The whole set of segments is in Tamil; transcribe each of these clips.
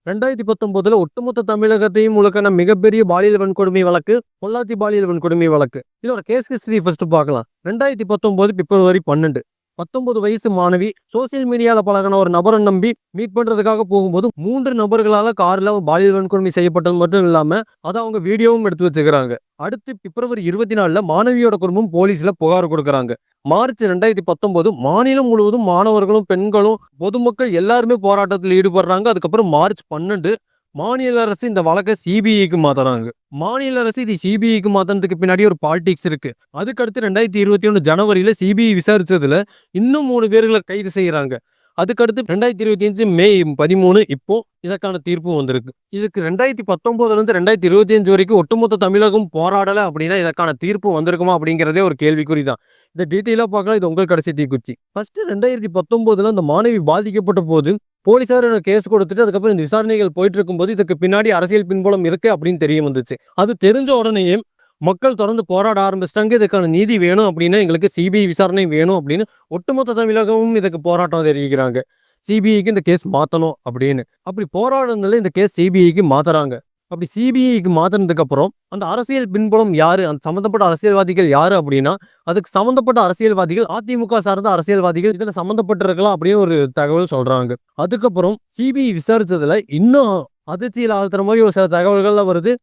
2019 ஒட்டுமொத்த தமிழகத்தையும் உலக்கான மிகப்பெரிய பாலியல் வன்கொடுமை வழக்கு பொள்ளாச்சி பாலியல் வன்கொடுமை வழக்கு. இதோட கேஸ் ஹிஸ்டரி ஃபர்ஸ்ட் பார்க்கலாம். 2019 பிப்ரவரி 12 19 வயசு மாணவி சோசியல் மீடியால பழகின ஒரு நபரை நம்பி மீட் பண்றதுக்காக போகும்போது 3 நபர்களால கார்ல பாலியல் வன்கொடுமை செய்யப்பட்டது மட்டும் இல்லாம அதை அவங்க வீடியோவும் எடுத்து வச்சுக்கிறாங்க. அடுத்து பிப்ரவரி 24 மாணவியோட குடும்பம் போலீஸ்ல புகார் கொடுக்கறாங்க. மார்ச் 2019 மாநிலம் முழுவதும் மாணவர்களும் பெண்களும் பொதுமக்கள் எல்லாருமே போராட்டத்தில் ஈடுபடுறாங்க. அதுக்கப்புறம் மார்ச் 12 மாநில அரசு இந்த வழக்கை சிபிஐக்கு மாத்துறாங்க. மாநில அரசு இது சிபிஐக்கு மாத்தினதுக்கு பின்னாடி ஒரு பாலிடிக்ஸ் இருக்கு. அதுக்கடுத்து 2021 ஜனவரியில சிபிஐ விசாரிச்சதுல இன்னும் 3 பேர்களை கைது செய்யறாங்க. அதுக்கடுத்து 2025 மே 13 இப்போ இதற்கான தீர்ப்பு வந்திருக்கு. இதுக்கு 2019 இருந்து 2025 வரைக்கும் ஒட்டுமொத்த தமிழகம் போராடல அப்படின்னா இதற்கான தீர்ப்பு வந்திருக்குமா அப்படிங்கிறதே ஒரு கேள்விக்குறிதான். இந்த டீட்டெயிலா பார்க்கலாம். இது உங்கள் கடைசி தீக்குச்சி. ஃபர்ஸ்ட் 2019 அந்த மாணவி பாதிக்கப்பட்ட போது போலீசார் கேஸ் கொடுத்துட்டு அதுக்கப்புறம் இந்த விசாரணைகள் போயிட்டு இருக்கும்போது இதுக்கு பின்னாடி அரசியல் பின்புலம் இருக்கு அப்படின்னு தெரிய வந்துச்சு. அது தெரிஞ்ச உடனேயே மக்கள் தொடர்ந்து போராட ஆரம்பிச்சிட்டாங்க. இதுக்கான நீதி வேணும் அப்படின்னா எங்களுக்கு சிபிஐ விசாரணை வேணும் அப்படின்னு ஒட்டுமொத்த தமிழகமும் இதுக்கு போராட்டம் தெரிவிக்கிறாங்க. சிபிஐக்கு இந்த கேஸ் மாத்தணும் அப்படின்னு. அப்படி போராடுறதுல இந்த கேஸ் சிபிஐக்கு மாத்துறாங்க. அப்படி சிபிஐக்கு மாத்தினதுக்கு அப்புறம் அந்த அரசியல் பின்புலம் யாரு, அந்த சம்பந்தப்பட்ட அரசியல்வாதிகள் யாரு அப்படின்னா அதுக்கு சம்பந்தப்பட்ட அரசியல்வாதிகள் அதிமுக சார்ந்த அரசியல்வாதிகள் இதுல சம்பந்தப்பட்டிருக்கலாம் அப்படின்னு ஒரு தகவல் சொல்றாங்க. அதுக்கப்புறம் சிபிஐ விசாரிச்சதுல இன்னும் அதிர்ச்சியில் ஆழ்த்துற மாதிரி ஒரு சில தகவல்கள்லாம் வருது.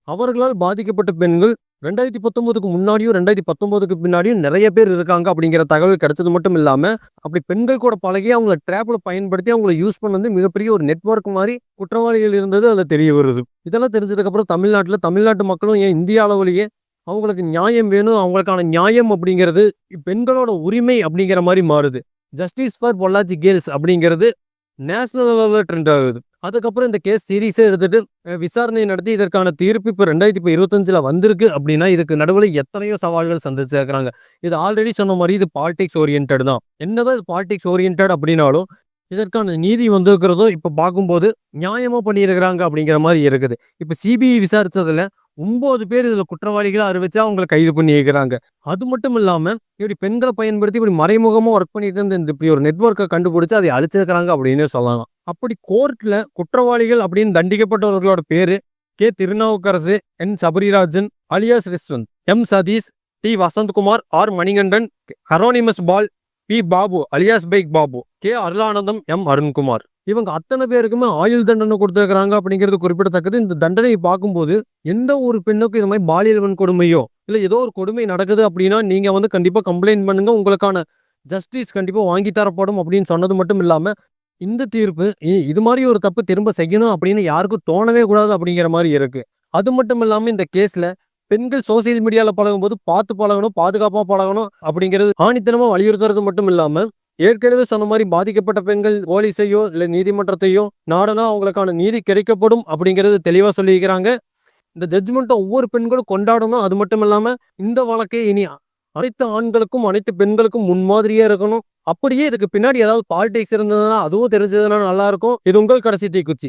அவர்களால் பாதிக்கப்பட்ட பெண்கள் 2019க்கு முன்னாடியும் 2019க்கு பின்னாடியும் நிறைய பேர் இருக்காங்க அப்படிங்கிற தகவல் கிடைச்சது மட்டும் இல்லாம அப்படி பெண்கள் கூட பழகி அவங்கள ட்ராப்ல பயன்படுத்தி அவங்கள யூஸ் பண்ண மிகப்பெரிய ஒரு நெட்வொர்க் மாதிரி குற்றவாளிகள் இருந்தது அதுல தெரிய வருது. இதெல்லாம் தெரிஞ்சதுக்கு அப்புறம் தமிழ்நாட்டு மக்களும் ஏன் இந்திய அளவுலயே அவங்களுக்கு நியாயம் வேணும், அவங்களுக்கான நியாயம் அப்படிங்கிறது பெண்களோட உரிமை அப்படிங்கிற மாதிரி மாறுது. ஜஸ்டிஸ் ஃபார் பொள்ளாச்சி கேர்ள்ஸ் அப்படிங்கிறது நேஷனல் லெவலில் ட்ரெண்ட் ஆகுது. அதுக்கப்புறம் இந்த கேஸ் சீரியஸா எடுத்துட்டு விசாரணை நடத்தி இதற்கான தீர்ப்பு இப்போ 2025 வந்திருக்கு அப்படின்னா இதுக்கு நடுவில் எத்தனையோ சவால்கள் சந்திச்சிருக்கிறாங்க. இது ஆல்ரெடி சொன்ன மாதிரி இது பாலிடிக்ஸ் ஓரியன்ட் தான். என்னதான் இது பாலிடிக்ஸ் ஓரியன்ட் அப்படின்னாலும் இதற்கான நீதி வந்திருக்கிறதோ இப்போ பார்க்கும்போது நியாயமா பண்ணியிருக்கிறாங்க அப்படிங்கிற மாதிரி இருக்குது. இப்போ சிபிஐ விசாரிச்சதுல 9 பேர் இதுல குற்றவாளிகளை அறிவிச்சு அவங்களை கைது பண்ணி இருக்கிறாங்க. அது மட்டும் இல்லாம இப்படி பெண்களை பயன்படுத்தி இப்படி மறைமுகமா ஒர்க் பண்ணிட்டு இருந்த இப்படி ஒரு நெட்வொர்க்கை கண்டுபிடிச்சு அதை அழிச்சிருக்கிறாங்க அப்படின்னு சொல்லலாம். அப்படி கோர்ட்ல குற்றவாளிகள் அப்படின்னு தண்டிக்கப்பட்டவர்களோட பேரு K. Thirunavukkarasu, N. Sabarirajan alias Rizwanth, M. Sathish, T. Vasanthkumar, R. Manikandan, Haronimus Paul, P. Babu alias bike Babu, K. Arulanandam, M. Arunkumar. இவங்க அத்தனை பேருக்குமே ஆயுள் தண்டனை கொடுத்துருக்காங்க அப்படிங்கிறது குறிப்பிடத்தக்கது. இந்த தண்டனையை பார்க்கும்போது எந்த ஒரு பெண்ணுக்கும் இது மாதிரி பாலியல் வன்கொடுமையோ இல்ல ஏதோ ஒரு கொடுமை நடக்குது அப்படின்னா நீங்க கண்டிப்பா கம்ப்ளைண்ட் பண்ணுங்க, உங்களுக்கான ஜஸ்டிஸ் கண்டிப்பா வாங்கி தரப்படும் அப்படின்னு சொன்னது மட்டும் இல்லாம இந்த தீர்ப்பு இது மாதிரி ஒரு தப்பு திரும்ப செய்யணும் அப்படின்னு யாருக்கும் தோணவே கூடாது அப்படிங்கிற மாதிரி இருக்கு. அது மட்டும் இல்லாம இந்த கேஸ்ல பெண்கள் சோசியல் மீடியால பழகும்போது பார்த்து பழகணும், பாதுகாப்பா பழகணும் அப்படிங்கிறது ஆணித்தனமா வலியுறுத்துறது மட்டும் இல்லாம ஏற்கனவே சொன்ன மாதிரி பாதிக்கப்பட்ட பெண்கள் போலீஸையோ இல்ல நீதிமன்றத்தையோ நாடனா அவங்களுக்கான நீதி கிடைக்கப்படும் அப்படிங்கிறது தெளிவா சொல்லியிருக்கிறாங்க. இந்த ஜட்ஜ்மெண்ட்டை ஒவ்வொரு பெண்களும் கொண்டாடணும். அது மட்டும் இல்லாம இந்த வழக்கை இனி அனைத்து ஆண்களுக்கும் அனைத்து பெண்களுக்கும் முன்மாதிரியா இருக்கணும். அப்படியே இதுக்கு பின்னாடி ஏதாவது பாலிடிக்ஸ் இருந்ததுன்னா அதுவும் தெரிஞ்சதுன்னா நல்லா இருக்கும். இது உங்கள் கடைசி தீக்குச்சி.